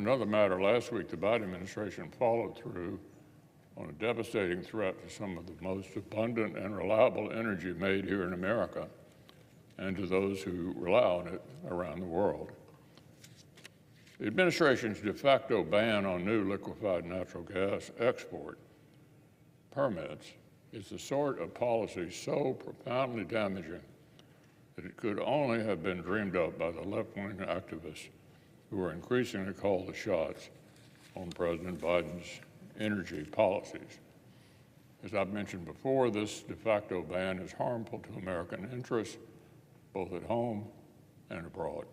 another matter, last week the Biden administration followed through on a devastating threat to some of the most abundant and reliable energy made here in America and to those who rely on it around the world. The administration's de facto ban on new liquefied natural gas export permits is the sort of policy so profoundly damaging that it could only have been dreamed up by the left-wing activists who are increasingly call the shots on President Biden's energy policies. As I've mentioned before, this de facto ban is harmful to American interests, both at home and abroad.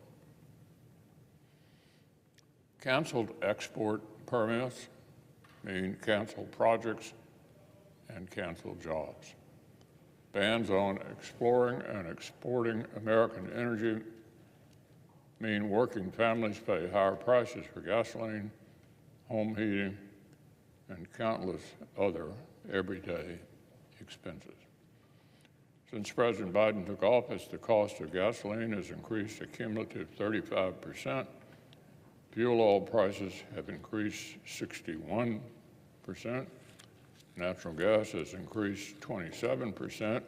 Canceled export permits mean canceled projects and canceled jobs. Bans on exploring and exporting American energy mean working families pay higher prices for gasoline, home heating, and countless other everyday expenses. Since President Biden took office, the cost of gasoline has increased a cumulative 35%. Fuel oil prices have increased 61%. Natural gas has increased 27%,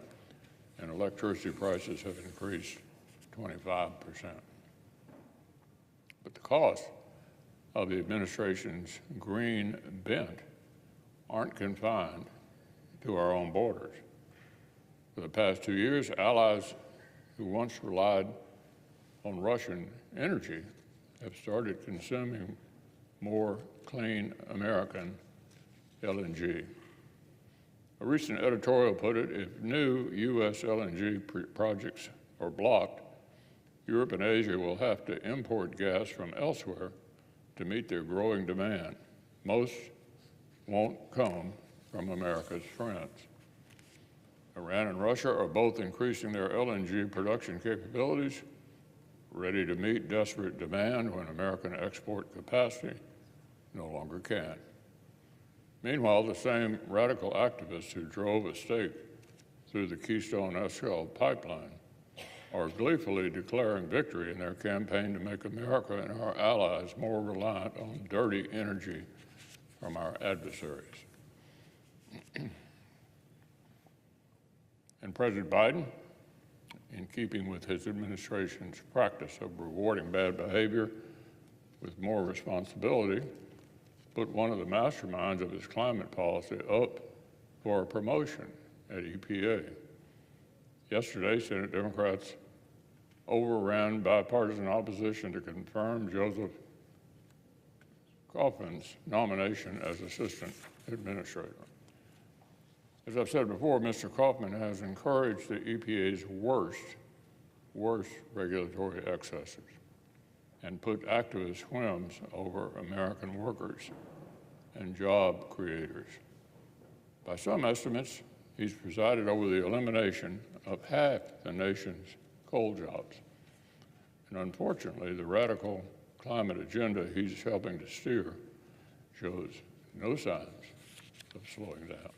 and electricity prices have increased 25%. But the costs of the administration's green bent aren't confined to our own borders. For the past 2 years, allies who once relied on Russian energy have started consuming more clean American LNG. A recent editorial put it, if new U.S. LNG projects are blocked, Europe and Asia will have to import gas from elsewhere to meet their growing demand. Most won't come from America's friends. Iran and Russia are both increasing their LNG production capabilities, ready to meet desperate demand when American export capacity no longer can. Meanwhile, the same radical activists who drove a stake through the Keystone XL pipeline are gleefully declaring victory in their campaign to make America and our allies more reliant on dirty energy from our adversaries. And President Biden, in keeping with his administration's practice of rewarding bad behavior with more responsibility, put one of the masterminds of his climate policy up for a promotion at EPA. Yesterday, Senate Democrats overran bipartisan opposition to confirm Joseph Kaufman's nomination as assistant administrator. As I've said before, Mr. Kaufman has encouraged the EPA's worst regulatory excesses and put activist whims over American workers and job creators. By some estimates, he's presided over the elimination of half the nation's coal jobs. And unfortunately, the radical climate agenda he's helping to steer shows no signs of slowing down.